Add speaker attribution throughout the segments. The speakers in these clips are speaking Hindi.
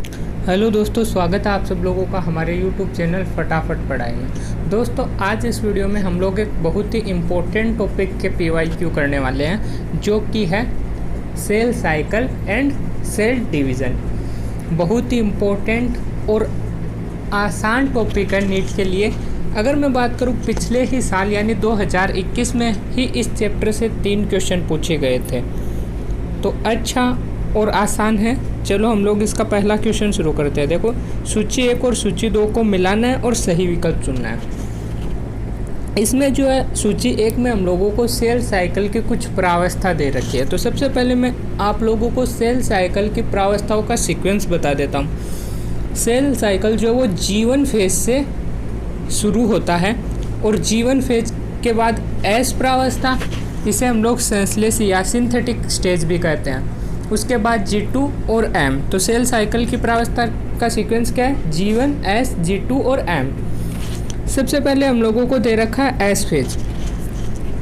Speaker 1: हेलो दोस्तों, स्वागत है आप सब लोगों का हमारे YouTube चैनल फटाफट पढ़ाई में। दोस्तों, आज इस वीडियो में हम लोग एक बहुत ही इम्पोर्टेंट टॉपिक के PYQ करने वाले हैं, जो कि है cell cycle and cell division. बहुत ही इम्पोर्टेंट और आसान टॉपिक है नीट के लिए। अगर मैं बात करूं, पिछले ही साल यानी 2021 में ही इस चैप्टर से 3 क्वेश्चन पूछे गए थे, तो अच्छा और आसान है। चलो हम लोग इसका पहला क्वेश्चन शुरू करते हैं। देखो, सूची 1 और सूची 2 को मिलाना है और सही विकल्प चुनना है। इसमें जो है सूची 1 में हम लोगों को सेल साइकिल की कुछ प्रावस्था दे रखी है। तो सबसे पहले मैं आप लोगों को सेल साइकिल की प्रावस्थाओं का सीक्वेंस बता देता हूँ। सेल साइकिल जो है वो जीवन फेज से शुरू होता है और जीवन फेज के बाद एस प्रावस्था, इसे हम लोग सेंसलेस या सिंथेटिक स्टेज भी कहते हैं। उसके बाद G2 और M। तो सेल साइकिल की प्रावस्था का सीक्वेंस क्या है? G1, S, G2 और M। सबसे पहले हम लोगों को दे रखा है एस फेज।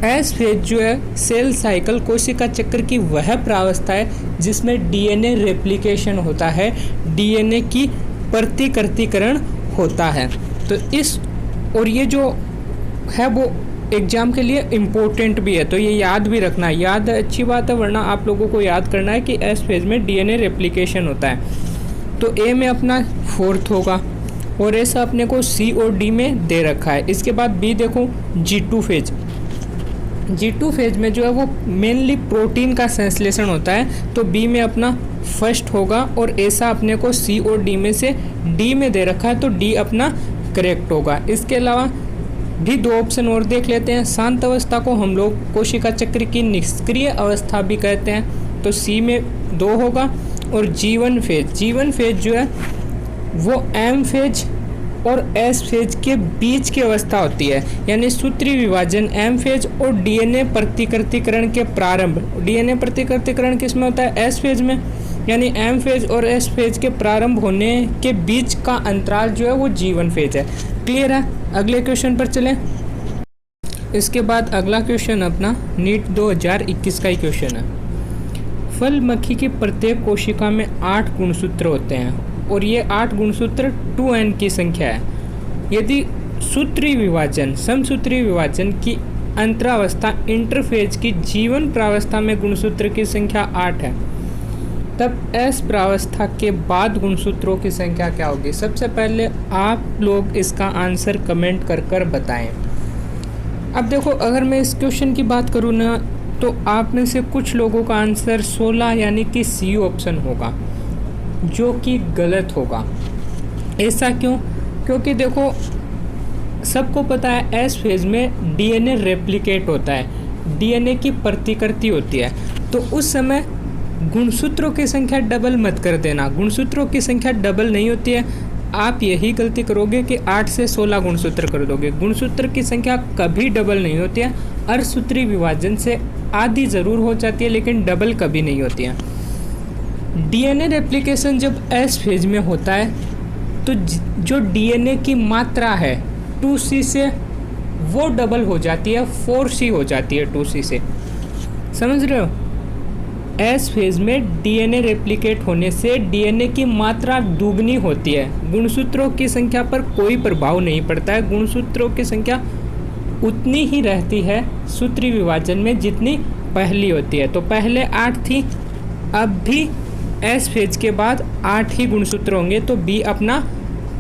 Speaker 1: एस फेज जो है सेल साइकिल कोशिका चक्र की वह प्रावस्था है जिसमें DNA रेप्लिकेशन होता है, DNA की प्रतिकृतिकरण होता है। तो इस और ये जो है वो एग्ज़ाम के लिए इम्पोर्टेंट भी है, तो ये याद भी रखना है। याद अच्छी बात है, वरना आप लोगों को याद करना है कि एस फेज में DNA रेप्लिकेशन होता है। तो ए में अपना 4th होगा और ऐसा अपने को C और D में दे रखा है। इसके बाद बी देखो, G2 फेज। G2 फेज में जो है वो मेनली प्रोटीन का संश्लेषण होता है, तो बी में अपना 1st होगा और ऐसा अपने को C और D में से D में दे रखा है, तो D अपना करेक्ट होगा। इसके अलावा भी 2 ऑप्शन और देख लेते हैं। शांत अवस्था को हम लोग कोशिका चक्र की निष्क्रिय अवस्था भी कहते हैं, तो सी में 2 होगा। और जीवन फेज जो है वो एम फेज और एस फेज के बीच की अवस्था होती है, यानी सूत्री विभाजन एम फेज और DNA प्रतिकृतिकरण के प्रारंभ। DNA प्रतिकृतिकरण किस में होता है? एस फेज में, यानी एम फेज और एस फेज के प्रारंभ होने के बीच का अंतराल जो है वो जीवन फेज है। क्लियर है? अगले क्वेश्चन पर चलें। इसके बाद अगला क्वेश्चन अपना नीट 2021 का ही क्वेश्चन है। फल मक्खी की प्रत्येक कोशिका में 8 गुणसूत्र होते हैं और ये 8 गुणसूत्र 2n की संख्या है। यदि सूत्री विभाजन समसूत्री विभाजन की अंतरावस्था इंटरफेज की जीवन प्रावस्था में गुणसूत्र की संख्या 8 है, तब एस प्रावस्था के बाद गुणसूत्रों की संख्या क्या होगी? सबसे पहले आप लोग इसका आंसर कमेंट कर बताएं। अब देखो, अगर मैं इस क्वेश्चन की बात करूँ ना, तो आप में से कुछ लोगों का आंसर 16 यानी कि सी ऑप्शन होगा, जो कि गलत होगा। ऐसा क्यों? क्योंकि देखो, सबको पता है एस फेज में DNA रेप्लिकेट होता है, DNA की प्रतिकृति होती है, तो उस समय गुणसूत्रों की संख्या डबल मत कर देना। गुणसूत्रों की संख्या डबल नहीं होती है। आप यही गलती करोगे कि 8 से 16 गुणसूत्र कर दोगे। गुणसूत्र की संख्या कभी डबल नहीं होती है। अर्धसूत्री विभाजन से आधी ज़रूर हो जाती है, लेकिन डबल कभी नहीं होती है। DNA रेप्लिकेशन जब एस फेज में होता है, तो जो DNA की मात्रा है 2C से वो डबल हो जाती है, 4C हो जाती है 2C से। समझ रहे हो? एस फेज में DNA रेप्लिकेट होने से DNA की मात्रा दुगनी होती है। गुणसूत्रों की संख्या पर कोई प्रभाव नहीं पड़ता है। गुणसूत्रों की संख्या उतनी ही रहती है सूत्री विभाजन में जितनी पहली होती है। तो पहले 8 थी, अब भी एस फेज के बाद 8 ही गुणसूत्र होंगे, तो बी अपना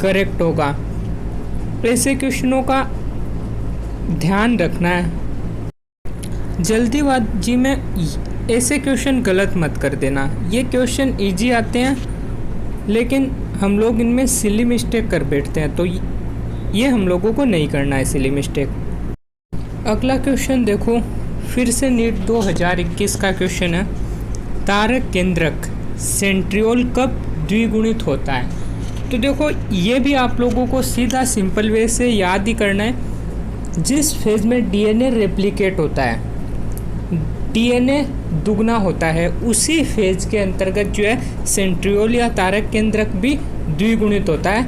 Speaker 1: करेक्ट होगा। ऐसे क्वेश्चनों का ध्यान रखना है। जल्दीबाजी में ऐसे क्वेश्चन गलत मत कर देना। ये क्वेश्चन इजी आते हैं, लेकिन हम लोग इनमें सिली मिस्टेक कर बैठते हैं, तो ये हम लोगों को नहीं करना है सिली मिस्टेक। अगला क्वेश्चन देखो, फिर से नीट 2021 का क्वेश्चन है। तारक केंद्रक सेंट्रियोल कब द्विगुणित होता है? तो देखो, ये भी आप लोगों को सीधा सिंपल वे से याद ही करना है। जिस फेज में DNA रेप्लिकेट होता है, DNA दुगना होता है, उसी फेज के अंतर्गत जो है सेंट्रियोल या तारक केंद्रक भी द्विगुणित होता है,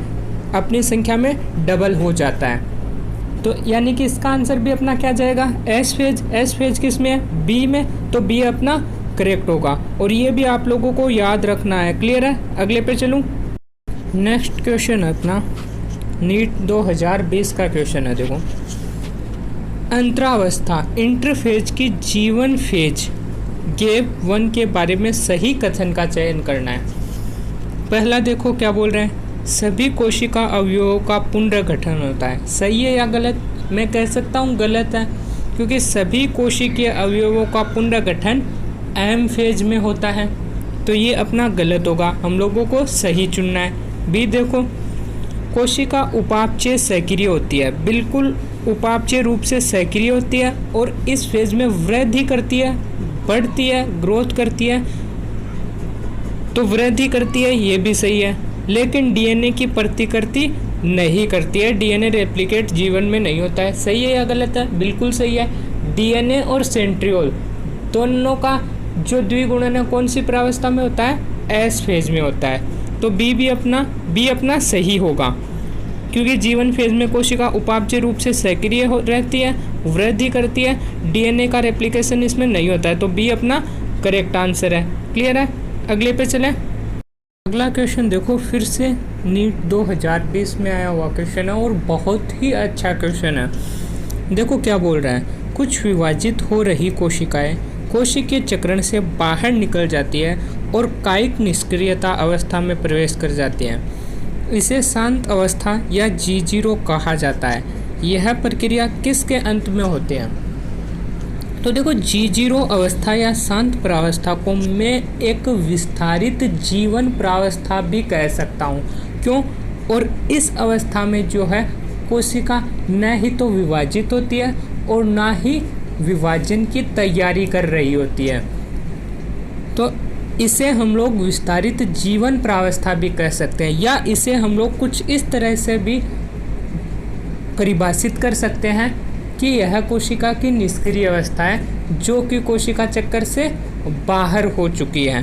Speaker 1: अपनी संख्या में डबल हो जाता है। तो यानी कि इसका आंसर भी अपना क्या जाएगा? S phase. एस फेज किस में है? बी में, तो बी अपना करेक्ट होगा। और ये भी आप लोगों को याद रखना है। क्लियर है? अगले पे चलूँ। नेक्स्ट क्वेश्चन है अपना नीट 2020 का क्वेश्चन है। देखो, अंतरावस्था इंटरफेज की जीवन फेज गैप 1 के बारे में सही कथन का चयन करना है। पहला देखो क्या बोल रहे हैं, सभी कोशिका अवयवों का पुनर्गठन होता है। सही है या गलत? मैं कह सकता हूँ गलत है, क्योंकि सभी कोशिकीय अवयवों का पुनर्गठन एम फेज में होता है, तो ये अपना गलत होगा। हम लोगों को सही चुनना है। बी देखो, कोशिका उपापचय सक्रिय होती है। बिल्कुल उपापचय रूप से सक्रिय होती है और इस फेज में वृद्धि करती है, बढ़ती है, ग्रोथ करती है, तो वृद्धि करती है, ये भी सही है। लेकिन डीएनए की प्रतिकृति नहीं करती है। डीएनए रेप्लिकेट जीवन में नहीं होता है। सही है या गलत है? बिल्कुल सही है। डीएनए और सेंट्रियोल दोनों का जो द्विगुणन है कौन सी प्रावस्था में होता है? एस फेज में होता है। तो बी अपना सही होगा, क्योंकि जीवन फेज में कोशिका उपापचय रूप से सक्रिय रहती है, वृद्धि करती है, डीएनए का रेप्लिकेशन इसमें नहीं होता है, तो बी अपना करेक्ट आंसर है। क्लियर है? अगले पे चलें। अगला क्वेश्चन देखो, फिर से नीट 2020 में आया हुआ क्वेश्चन है और बहुत ही अच्छा क्वेश्चन है। देखो क्या बोल रहा है, कुछ विभाजित हो रही कोशिकाएं कोशिकीय चक्रण से बाहर निकल जाती है और कायिक निष्क्रियता अवस्था में प्रवेश कर जाती हैं। इसे शांत अवस्था या G0 कहा जाता है। यह प्रक्रिया किसके अंत में होती है? तो देखो, G0 अवस्था या शांत प्रावस्था को मैं एक विस्तारित जीवन प्रावस्था भी कह सकता हूँ। क्यों? और इस अवस्था में जो है कोशिका न ही तो विभाजित होती है और ना ही विभाजन की तैयारी कर रही होती है, तो इसे हम लोग विस्तारित जीवन प्रावस्था भी कह सकते हैं, या इसे हम लोग कुछ इस तरह से भी परिभाषित कर सकते हैं कि यह कोशिका की निष्क्रिय अवस्था है जो कि कोशिका चक्कर से बाहर हो चुकी है।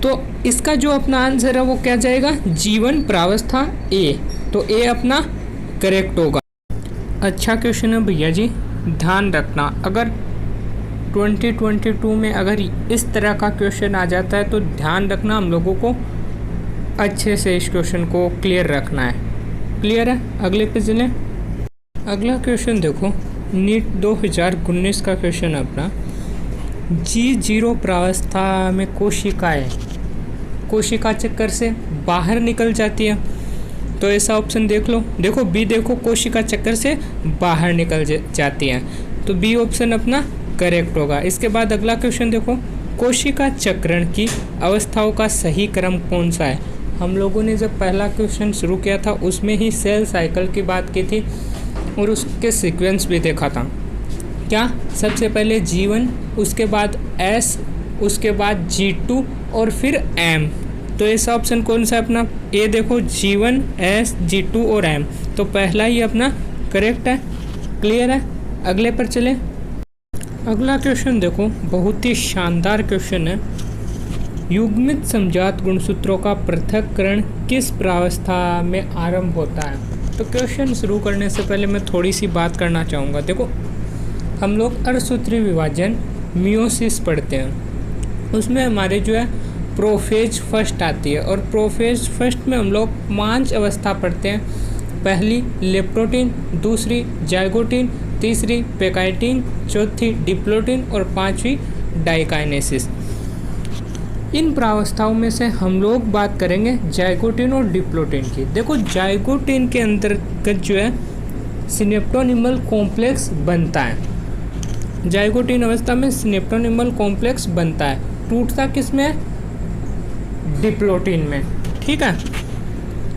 Speaker 1: तो इसका जो अपना आंसर है वो क्या जाएगा? जीवन प्रावस्था ए। तो ए अपना करेक्ट होगा। अच्छा क्वेश्चन है भैया जी, ध्यान रखना, अगर 2022 में अगर इस तरह का क्वेश्चन आ जाता है तो ध्यान रखना, हम लोगों को अच्छे से इस क्वेश्चन को क्लियर रखना है। क्लियर है? अगले पे चलें। अगला क्वेश्चन देखो, नीट 2019 का क्वेश्चन है अपना, G0 प्रावस्था में कोशिकाएं कोशिका चक्कर से बाहर निकल जाती है, तो ऐसा ऑप्शन देख लो। देखो बी देखो, कोशिका चक्कर से बाहर निकल जाती हैं, तो बी ऑप्शन अपना करेक्ट होगा। इसके बाद अगला क्वेश्चन देखो, कोशिका चक्रण की अवस्थाओं का सही क्रम कौन सा है? हम लोगों ने जब पहला क्वेश्चन शुरू किया था उसमें ही सेल साइकिल की बात की थी और उसके सीक्वेंस भी देखा था। क्या? सबसे पहले G1, उसके बाद S, उसके बाद G2 और फिर M। तो ऐसा ऑप्शन कौन सा है अपना? ये देखो, G1, S, G2 और M, तो पहला ही अपना करेक्ट है। क्लियर है? अगले पर चले। अगला क्वेश्चन देखो, बहुत ही शानदार क्वेश्चन है, युग्मित समजात गुणसूत्रों का पृथक्करण किस प्रावस्था में आरंभ होता है? तो क्वेश्चन शुरू करने से पहले मैं थोड़ी सी बात करना चाहूँगा। देखो, हम लोग अर्धसूत्री विभाजन मियोसिस पढ़ते हैं, उसमें हमारे जो है प्रोफेज फर्स्ट आती है, और प्रोफेज फर्स्ट में हम लोग 5 अवस्था पढ़ते हैं। पहली लेप्टोटीन, दूसरी जाइगोटीन, तीसरी पेकाइटिन, चौथी डिप्लोटीन और 5वीं डाइकाइनेसिस। इन प्रावस्थाओं में से हम लोग बात करेंगे जाइगोटीन और डिप्लोटीन की। देखो, जाइगोटीन के अंतर्गत जो है सिनेप्टोनिमल कॉम्प्लेक्स बनता है। जाइगोटीन अवस्था में सिनेप्टोनिमल कॉम्प्लेक्स बनता है, टूटता किस में? डिप्लोटीन में। ठीक है,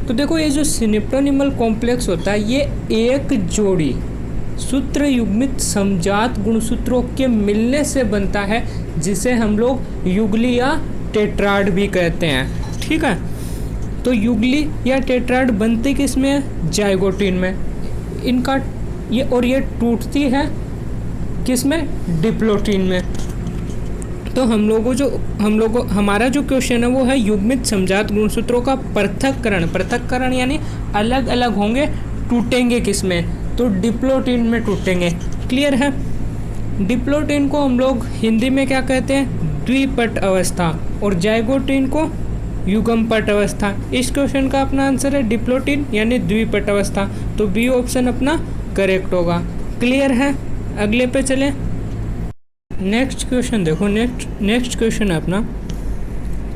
Speaker 1: तो देखो ये जो सिनेप्टोनिमल कॉम्प्लेक्स होता है ये एक जोड़ी सूत्र युग्मित समजात गुणसूत्रों के मिलने से बनता है, जिसे हम लोग युगली या टेट्राड भी कहते हैं। ठीक है, तो युगली या टेट्राड बनती किस में है? जाइगोटीन में। इनका ये टूटती है किस में? डिप्लोटीन में। तो हमारा जो क्वेश्चन है वो है युग्मित समजात गुणसूत्रों का पृथक्करण यानी अलग अलग होंगे, टूटेंगे किस में? तो डिप्लोटीन में टूटेंगे। क्लियर है? डिप्लोटीन को हम लोग हिंदी में क्या कहते हैं? द्विपट अवस्था, और जाइगोटीन को युग्म पट अवस्था। इस क्वेश्चन का अपना आंसर है डिप्लोटिन यानी द्विपट अवस्था, तो बी ऑप्शन अपना करेक्ट होगा। क्लियर है, अगले पे चले। नेक्स्ट क्वेश्चन देखो, नेक्स्ट क्वेश्चन है अपना,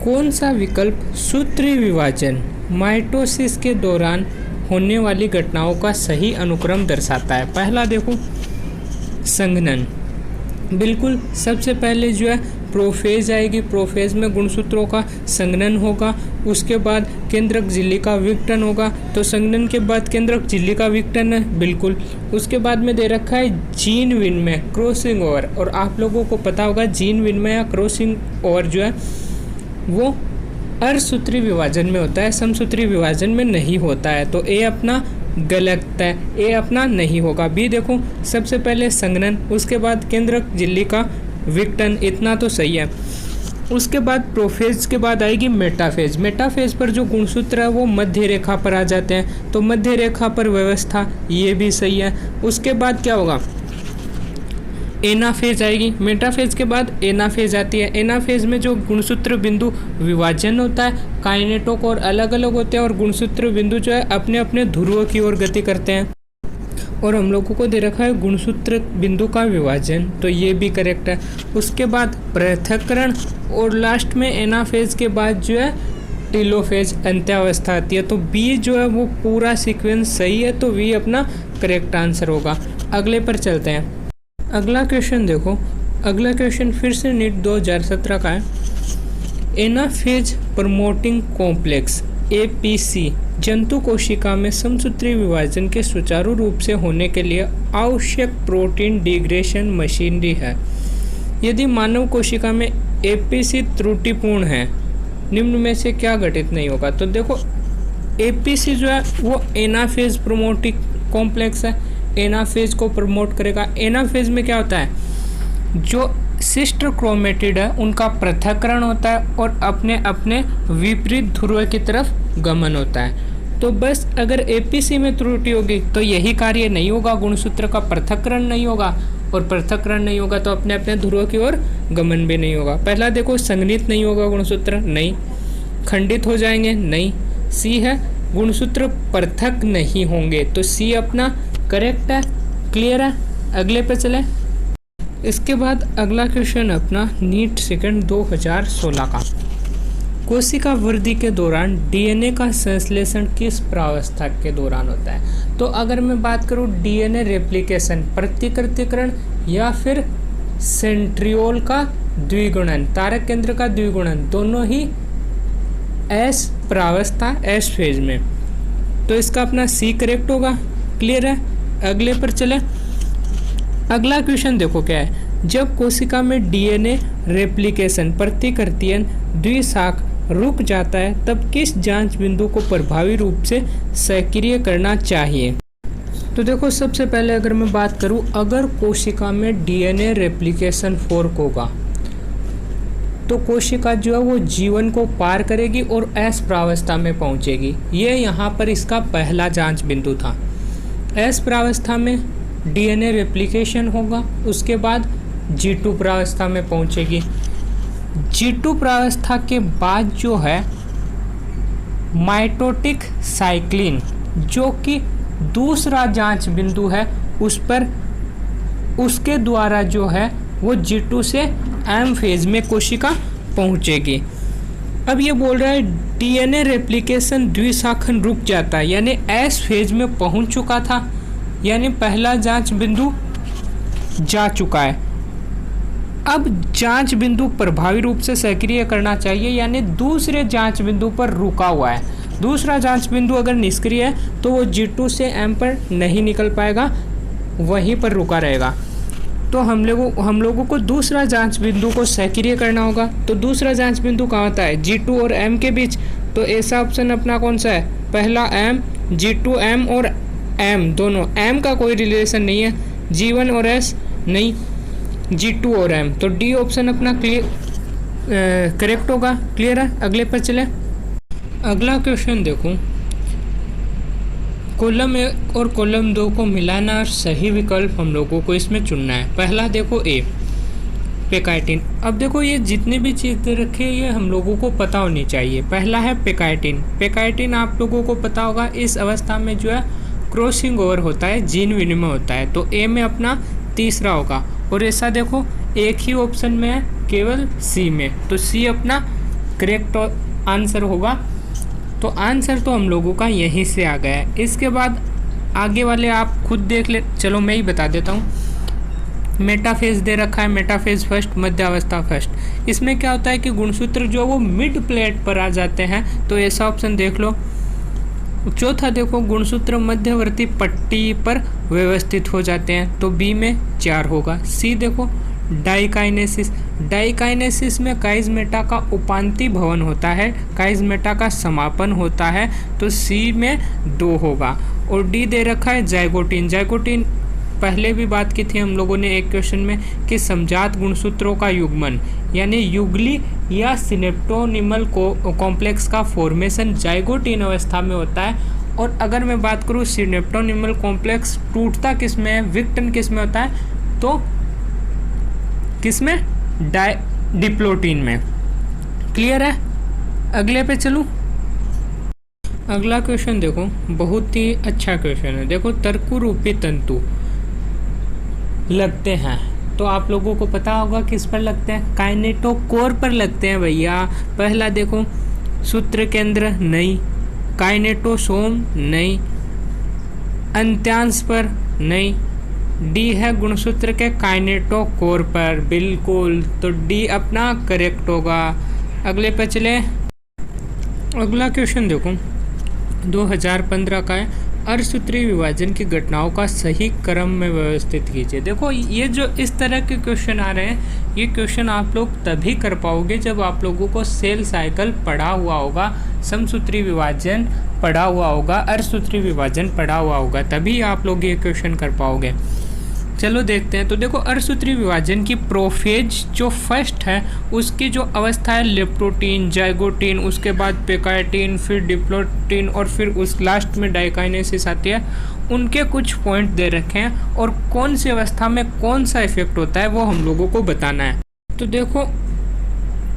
Speaker 1: कौन सा विकल्प सूत्रीय विभाजन माइटोसिस के दौरान होने वाली घटनाओं का सही अनुक्रम दर्शाता है। पहला देखो संघनन, बिल्कुल सबसे पहले जो है प्रोफेज आएगी, प्रोफेज में गुणसूत्रों का संघनन होगा, उसके बाद केंद्रक झिल्ली का विघटन होगा, तो संघनन के बाद केंद्रक झिल्ली का विघटन है बिल्कुल। उसके बाद में दे रखा है जीन विनिमय क्रॉसिंग ओवर, और आप लोगों को पता होगा जीन विनिमय या क्रॉसिंग ओवर जो है वो अर्धसूत्री विभाजन में होता है, समसूत्री विभाजन में नहीं होता है, तो ए अपना गलत है, ए अपना नहीं होगा। बी देखो सबसे पहले संघनन, उसके बाद केंद्रक झिल्ली का विघटन, इतना तो सही है। उसके बाद प्रोफेज के बाद आएगी मेटाफेज। मेटाफेज पर जो गुणसूत्र है वो मध्य रेखा पर आ जाते हैं, तो मध्य रेखा पर व्यवस्था, ये भी सही है। उसके बाद क्या होगा, एनाफेज आएगी। मेटाफेज के बाद एनाफेज आती है। एनाफेज में जो गुणसूत्र बिंदु विभाजन होता है, काइनेटोक और अलग अलग होते हैं, और गुणसूत्र बिंदु जो है अपने अपने ध्रुव की ओर गति करते हैं, और हम लोगों को दे रखा है गुणसूत्र बिंदु का विभाजन, तो ये भी करेक्ट है। उसके बाद पृथक्करण, और लास्ट में एनाफेज के बाद जो है टेलोफेज अंत्यावस्था आती है, तो बी जो है वो पूरा सीक्वेंस सही है, तो बी अपना करेक्ट आंसर होगा। अगले पर चलते हैं। अगला क्वेश्चन देखो, अगला क्वेश्चन फिर से नीट 2017 का है। एनाफेज प्रमोटिंग कॉम्प्लेक्स APC जंतु कोशिका में समसूत्री विभाजन के सुचारू रूप से होने के लिए आवश्यक प्रोटीन डिग्रेडेशन मशीनरी है। यदि मानव कोशिका में APC त्रुटिपूर्ण है, निम्न में से क्या घटित नहीं होगा। तो देखो APC जो है वो एनाफेज प्रमोटिंग कॉम्प्लेक्स है, एनाफेज को प्रमोट करेगा। एनाफेज में क्या होता है, जो सिस्टर क्रोमेटिड है उनका पृथक्करण होता है और अपने अपने विपरीत ध्रुव की तरफ गमन होता है। तो बस अगर APC में त्रुटि होगी तो यही कार्य नहीं होगा, गुणसूत्र का पृथक्करण नहीं होगा, और पृथक्करण नहीं होगा तो अपने अपने ध्रुव की ओर गमन भी नहीं होगा। पहला देखो संघनित नहीं होगा गुणसूत्र, नहीं। खंडित हो जाएंगे, नहीं। सी है गुणसूत्र पृथक नहीं होंगे, तो सी अपना करेक्ट है। क्लियर है, अगले पे चले। इसके बाद अगला क्वेश्चन अपना नीट सेकंड 2016 का, कोशिका वृद्धि के दौरान DNA का संश्लेषण किस प्रावस्था के दौरान होता है। तो अगर मैं बात करूं DNA रेप्लिकेशन प्रतिकृतिकरण या फिर सेंट्रियोल का द्विगुणन, तारक केंद्र का द्विगुणन, दोनों ही S प्रावस्था S फेज में, तो इसका अपना C करेक्ट होगा। क्लियर है, अगले पर चले। अगला क्वेश्चन देखो क्या है, जब कोशिका में DNA रेप्लिकेशन प्रतिकृतियन द्विशाख रुक जाता है तब किस जांच बिंदु को प्रभावी रूप से सक्रिय करना चाहिए। तो देखो सबसे पहले अगर मैं बात करूं, अगर कोशिका में DNA रेप्लिकेशन फोर्क होगा तो कोशिका जो है वो जीवन को पार करेगी और S प्रावस्था में पहुंचेगी। ये यहाँ पर इसका पहला जांच बिंदु था। S प्रावस्था में DNA रेप्लिकेशन होगा, उसके बाद G2 प्रावस्था में पहुंचेगी। G2 प्रावस्था के बाद जो है माइटोटिक साइक्लिन, जो कि दूसरा जांच बिंदु है, उस पर उसके द्वारा जो है वो G2 से M फेज में कोशिका पहुंचेगी। अब ये बोल रहा है DNA रेप्लिकेशन द्विशाखन रुक जाता है, यानी S फेज में पहुंच चुका था, यानी पहला जांच बिंदु जा चुका है। अब जांच बिंदु प्रभावी रूप से सक्रिय करना चाहिए, यानी दूसरे जांच बिंदु पर रुका हुआ है। दूसरा जांच बिंदु अगर निष्क्रिय है तो वो G2 से M पर नहीं निकल पाएगा, वहीं पर रुका रहेगा। तो हम लोगों को दूसरा जांच बिंदु को सक्रिय करना होगा। तो दूसरा जांच बिंदु कहाँ होता है, G2 और M के बीच। तो ऐसा ऑप्शन अपना कौन सा है, पहला M, G2 M और M दोनों, M का कोई रिलेशन नहीं है, G1 और S नहीं, G2 और M, तो डी ऑप्शन अपना क्लियर करेक्ट होगा। क्लियर है, अगले पर चले। अगला क्वेश्चन देखो, कॉलम 1 और कॉलम 2 को मिलाना और सही विकल्प हम लोगों को इसमें चुनना है। पहला देखो A, पेकाइटिन। अब देखो ये जितने भी चीज़ दे रखे हैं ये हम लोगों को पता होनी चाहिए। पहला है पेकाइटिन। पेकाइटिन आप लोगों को पता होगा, इस अवस्था में जो है क्रॉसिंग ओवर होता है, जीन विनिमय होता है। तो ए में अपना तीसरा होगा। और ऐसा देखो एक ही ऑप्शन में है केवल सी में, तो सी अपना करेक्ट आंसर होगा। तो आंसर तो हम लोगों का यहीं से आ गया है। इसके बाद आगे वाले आप खुद देख ले, चलो मैं ही बता देता हूँ। मेटाफेज दे रखा है, मेटाफेज फर्स्ट, मध्यावस्था फर्स्ट। इसमें क्या होता है कि गुणसूत्र जो वो मिड प्लेट पर आ जाते हैं, तो ऐसा ऑप्शन देख लो। चौथा देखो गुणसूत्र मध्यवर्ती पट्टी पर व्यवस्थित हो जाते हैं, तो बी में 4 होगा। सी देखो डाइकाइनेसिस। डाइकाइनेसिस में काइज़मेटा का उपांती भवन होता है, काइज़मेटा का समापन होता है, तो सी में 2 होगा। और डी दे रखा है जाइगोटिन। जाइगोटिन पहले भी बात की थी हम लोगों ने एक क्वेश्चन में कि समजात गुणसूत्रों का युग्मन यानी युगली या सिनेप्टोनिमल कॉम्प्लेक्स का फॉर्मेशन जाइगोटिन अवस्था में होता है। और अगर मैं बात करूँ सिनेप्टोनिमल कॉम्प्लेक्स टूटता किस में है, विक्टन किस में होता है, तो किस में, डिप्लोटिन में। क्लियर है? अगले पे चलूँ। अगला क्वेश्चन देखो, बहुत ही अच्छा क्वेश्चन है। देखो तर्कुरूपी तंतु लगते हैं, तो आप लोगों को पता होगा किस पर लगते हैं, काइनेटोकोर पर लगते हैं भैया। पहला देखो सूत्र केंद्र नहीं, काइनेटोसोम नहीं, अंत्यांश पर नहीं, डी है गुणसूत्र के काइनेटोकोर पर, बिल्कुल। तो डी अपना करेक्ट होगा। अगले पे चले। अगला क्वेश्चन देखो 2015 का है, अर्धसूत्रीय विभाजन की घटनाओं का सही क्रम में व्यवस्थित कीजिए। देखो ये जो इस तरह के क्वेश्चन आ रहे हैं, ये क्वेश्चन आप लोग तभी कर पाओगे जब आप लोगों को सेल साइकिल पढ़ा हुआ होगा, समसूत्री विभाजन पढ़ा हुआ होगा, अर्धसूत्री विभाजन पढ़ा हुआ होगा, तभी आप लोग ये क्वेश्चन कर पाओगे। चलो देखते हैं। तो देखो अर्धसूत्री विभाजन की प्रोफेज जो फर्स्ट है उसकी जो अवस्था है लेप्टोटीन, जाइगोटीन, उसके बाद पेकाइटिन, फिर डिप्लोटीन और फिर उस लास्ट में डाइकाइनेसिस आती है। उनके कुछ पॉइंट दे रखे हैं और कौन सी अवस्था में कौन सा इफेक्ट होता है वो हम लोगों को बताना है। तो देखो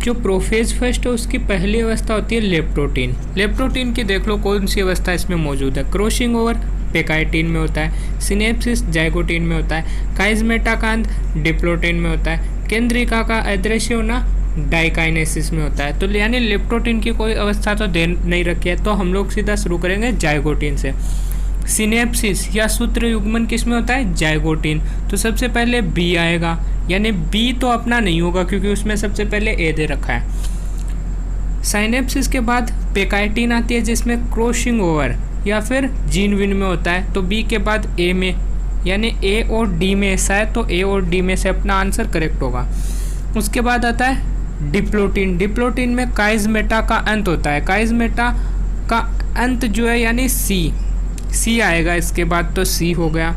Speaker 1: जो प्रोफेज फर्स्ट है उसकी पहली अवस्था होती है लेप्टोटीन। लेप्टोटीन की देख लो कौन सी अवस्था इसमें मौजूद है, क्रॉसिंग ओवर पेकाइटिन में होता है, सिनेप्सिस जाइगोटीन में होता है, काइज़मेटा का अंत डिप्लोटीन में होता है, केंद्रिका का अदृश्य होना डाइकाइनेसिस में होता है। तो यानी लेप्टोटीन की कोई अवस्था तो दे नहीं रखी है, तो हम लोग सीधा शुरू करेंगे जाइगोटीन से। सिनेप्सिस या सूत्र युग्मन किस में होता है, जाइगोटीन। तो सबसे पहले बी आएगा, यानी बी तो अपना नहीं होगा क्योंकि उसमें सबसे पहले ए दे रखा है। साइनेप्सिस के बाद पेकाइटिन आती है जिसमें क्रॉसिंग ओवर या फिर जीन विनिमय होता है, तो बी के बाद ए में, यानी ए और डी में ऐसा है, तो ए और डी में से अपना आंसर करेक्ट होगा। उसके बाद आता है डिप्लोटीन। डिप्लोटीन में काइज़मेटा का अंत होता है, काइज़मेटा का अंत जो है यानी सी आएगा इसके बाद, तो सी हो गया।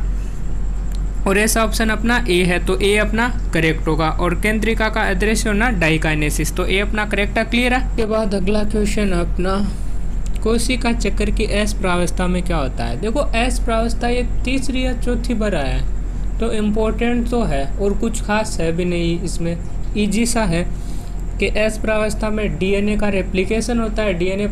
Speaker 1: और ऐसा ऑप्शन अपना ए है, तो ए अपना करेक्ट होगा। और केंद्रिका का अदृश्य होना डाइकाइनेसिस, तो ए अपना करेक्ट है। क्लियर है? उसके बाद अगला क्वेश्चन अपना कोशिका चक्र की एस प्रावस्था में क्या होता है। देखो एस प्रावस्था ये तीसरी या चौथी बार आया है, तो इम्पोर्टेंट तो है और कुछ खास है भी नहीं, इसमें ईजी सा है कि एस प्रावस्था में डीएनए का रेप्लिकेशन होता है, डीएनए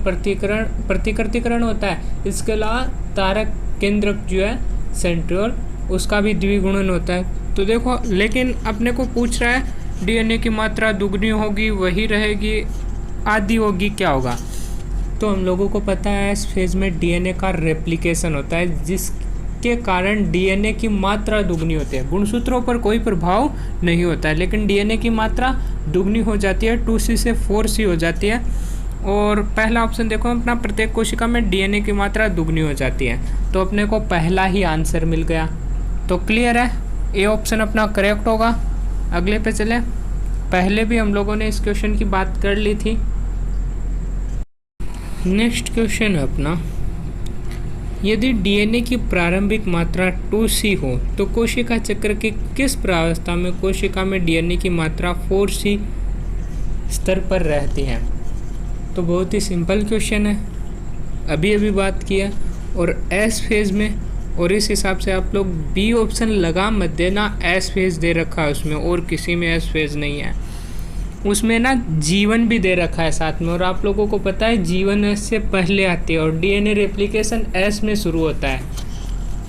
Speaker 1: प्रतिकृतिकरण होता है। इसके अलावा तारक केंद्रक जो है सेंट्रियोल, उसका भी द्विगुणन होता है। तो देखो लेकिन अपने को पूछ रहा है डीएनए की मात्रा दुगनी होगी, वही रहेगी, आधी होगी, क्या होगा। तो हम लोगों को पता है इस फेज में डीएनए का रेप्लिकेशन होता है जिसके कारण डीएनए की मात्रा दुगनी होती है। गुणसूत्रों पर कोई प्रभाव नहीं होता है, लेकिन डीएनए की मात्रा दुगनी हो जाती है, 2C से 4C हो जाती है। और पहला ऑप्शन देखो अपना, प्रत्येक कोशिका में डीएनए की मात्रा दुगनी हो जाती है, तो अपने को पहला ही आंसर मिल गया। तो क्लियर है, ए ऑप्शन अपना करेक्ट होगा। अगले पे चले। पहले भी हम लोगों ने इस क्वेश्चन की बात कर ली थी। नेक्स्ट क्वेश्चन है अपना, यदि डीएनए की प्रारंभिक मात्रा 2C हो तो कोशिका चक्र की किस प्रावस्था में कोशिका में डीएनए की मात्रा 4C स्तर पर रहती है। तो बहुत ही सिंपल क्वेश्चन है, अभी बात किया। और एस फेज में और इस हिसाब से आप लोग बी ऑप्शन लगा मत देना, एस फेज दे रखा है उसमें और किसी में एस फेज नहीं है। उसमें ना जीवन भी दे रखा है साथ में, और आप लोगों को पता है जीवन एस से पहले आती है और डीएनए रेप्लिकेशन एस में शुरू होता है।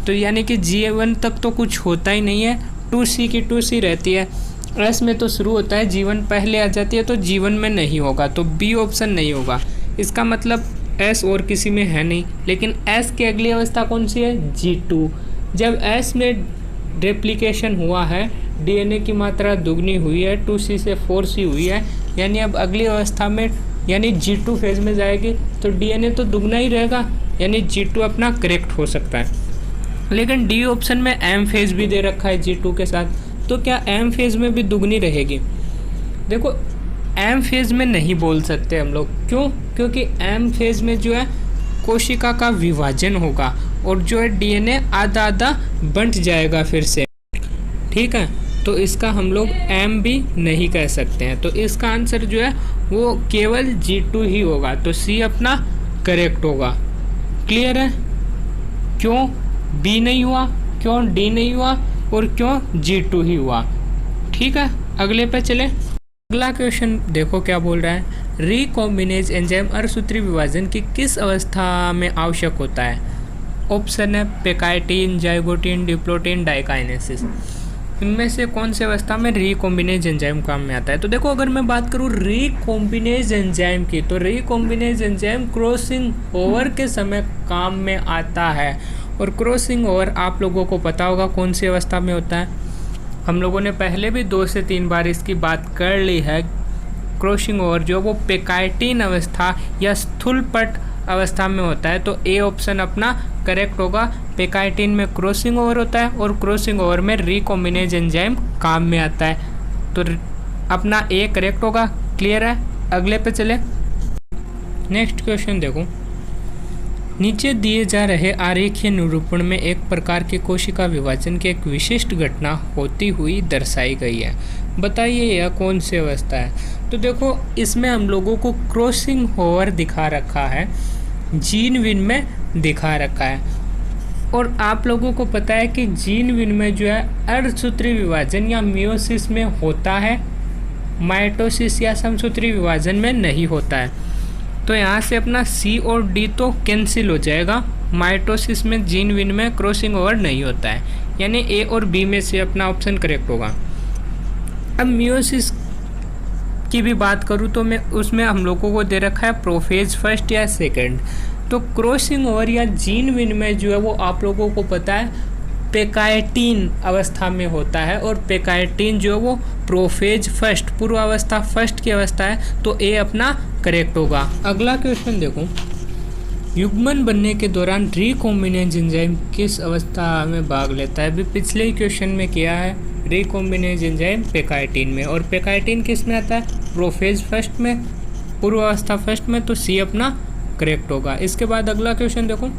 Speaker 1: तो यानी कि जीवन तक तो कुछ होता ही नहीं है, 2C की 2C रहती है, एस में तो शुरू होता है, जीवन पहले आ जाती है, तो जीवन में नहीं होगा, तो बी ऑप्शन नहीं होगा। इसका मतलब एस और किसी में है नहीं। लेकिन एस की अगली अवस्था कौन सी है? G2। जब एस में रेप्लिकेशन हुआ है, डीएनए की मात्रा दुगनी हुई है, 2C से 4C हुई है, यानी अब अगली अवस्था में यानी G2 फेज में जाएगी, तो डीएनए तो दुगना ही रहेगा, यानी G2 अपना करेक्ट हो सकता है। लेकिन डी ऑप्शन में एम फेज भी दे रखा है G2 के साथ, तो क्या एम फेज में भी दुगनी रहेगी? देखो एम फेज में नहीं बोल सकते हम लोग, क्यों? क्योंकि एम फेज में जो है कोशिका का विभाजन होगा और जो है डीएनए आधा आधा बंट जाएगा फिर से, ठीक है। तो इसका हम लोग एम भी नहीं कह सकते हैं, तो इसका आंसर जो है वो केवल G2 ही होगा, तो सी अपना करेक्ट होगा। क्लियर है? क्यों बी नहीं हुआ, क्यों डी नहीं हुआ और क्यों G2 ही हुआ? ठीक है, अगले पे चले। अगला क्वेश्चन देखो क्या बोल रहा है, रिकॉम्बिनेज एंजाइम अर्धसूत्री विभाजन की किस अवस्था में आवश्यक होता है? ऑप्शन है पेकाइटिन, जाइगोटिन, डिप्लोटिन, डाइकाइनेसिस। इनमें से कौन सी अवस्था में रिकॉम्बिनेज एंजाइम काम में आता है? तो देखो अगर मैं बात करूँ रिकॉम्बिनेज एंजाइम की, तो रिकॉम्बिनेज एंजाइम क्रॉसिंग ओवर के समय काम में आता है, और क्रॉसिंग ओवर आप लोगों को पता होगा कौन सी अवस्था में होता है। हम लोगों ने पहले भी 2 से 3 बार इसकी बात कर ली है। क्रॉसिंग ओवर जो वो पेकाइटिन अवस्था या स्थूलपट अवस्था में होता है, तो ए ऑप्शन अपना करेक्ट होगा। पेकाइटिन में क्रॉसिंग ओवर होता है और क्रॉसिंग ओवर में रिकॉम्बिनेज एंजाइम काम में आता है, तो अपना ए करेक्ट होगा। क्लियर है? अगले पे चले। नेक्स्ट क्वेश्चन देखो, नीचे दिए जा रहे आरेखीय निरूपण में एक प्रकार की कोशिका विभाजन की एक विशिष्ट घटना होती हुई दर्शाई गई है, बताइए यह कौन सी अवस्था है? तो देखो इसमें हम लोगों को क्रॉसिंग ओवर दिखा रखा है, जीन विन में दिखा रखा है, और आप लोगों को पता है कि जीन विन में जो है अर्धसूत्री विभाजन या मियोसिस में होता है, माइटोसिस या समसूत्री विभाजन में नहीं होता है। तो यहाँ से अपना सी और डी तो कैंसिल हो जाएगा, माइटोसिस में जीन विन में क्रॉसिंग ओवर नहीं होता है, यानी ए और बी में से अपना ऑप्शन करेक्ट होगा। अब मियोसिस की भी बात करूँ तो मैं उसमें हम लोगों को दे रखा है प्रोफेज फर्स्ट या सेकंड, तो क्रॉसिंग ओवर या जीन विन में जो है वो आप लोगों को पता है पेकाइटिन अवस्था में होता है, और पेकाइटिन जो है वो प्रोफेज फर्स्ट पूर्वावस्था फर्स्ट की अवस्था है, तो ए अपना करेक्ट होगा। अगला क्वेश्चन देखो, युग्मन बनने के दौरान रिकॉम्बिनेज एंजाइम किस अवस्था में भाग लेता है? अभी पिछले ही क्वेश्चन में किया है, रिकॉम्बिनेज एंजाइम पेकाइटिन में, और पेकाइटिन किस में आता है? प्रोफेज फर्स्ट में, पूर्वावस्था फर्स्ट में, तो सी अपना करेक्ट होगा। इसके बाद अगला क्वेश्चन देखो,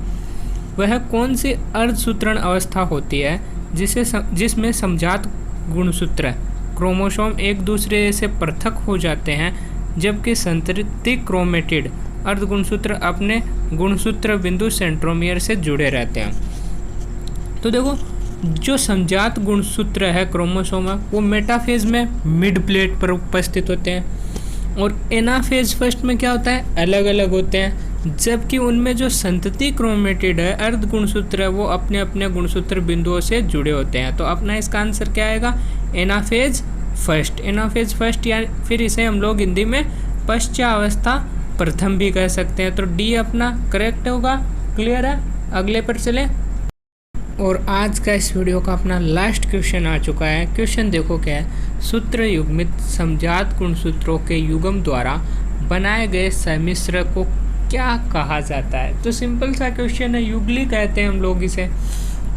Speaker 1: वह कौन सी अर्धसूत्रण अवस्था होती है जिसमें समजात गुणसूत्र क्रोमोसोम एक दूसरे से पृथक हो जाते हैं, जबकि संतृप्ति क्रोमेटिड अर्धगुणसूत्र अपने गुणसूत्र बिंदु सेंट्रोमियर से जुड़े रहते हैं? तो देखो जो समजात गुणसूत्र है क्रोमोसोम वो मेटाफेज में मिड प्लेट पर उपस्थित होते हैं, और एनाफेज फर्स्ट में क्या होता है? अलग अलग होते हैं, जबकि उनमें जो संतति क्रोमेटिड है अर्ध गुणसूत्र है वो अपने अपने गुणसूत्र बिंदुओं से जुड़े होते हैं, तो अपना इसका आंसर क्या आएगा? Anaphase first. एनाफेज फर्स्ट या फिर इसे हम लोग हिंदी में पश्चावस्था प्रथम भी कह सकते हैं, तो डी अपना करेक्ट होगा। क्लियर है? अगले पर चले। और आज का इस वीडियो का अपना लास्ट क्वेश्चन आ चुका है। क्वेश्चन देखो क्या है, सूत्र युग्मित समजात गुणसूत्रों के युग्म द्वारा बनाए गए सम्मिश्र को क्या कहा जाता है? तो सिंपल सा क्वेश्चन है, युगली कहते हैं हम लोग इसे।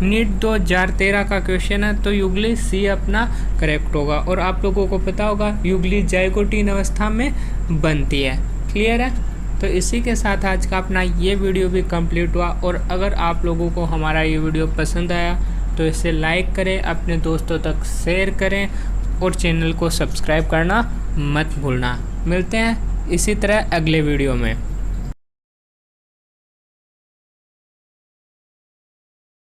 Speaker 1: नीट 2013 का क्वेश्चन है, तो युगली सी अपना करेक्ट होगा, और आप लोगों को पता होगा युगली जाइगोटिन अवस्था में बनती है। क्लियर है? तो इसी के साथ आज का अपना ये वीडियो भी कंप्लीट हुआ, और अगर आप लोगों को हमारा ये वीडियो पसंद आया तो इसे लाइक करें, अपने दोस्तों तक शेयर करें, और चैनल को सब्सक्राइब करना मत भूलना। मिलते हैं इसी तरह अगले वीडियो में।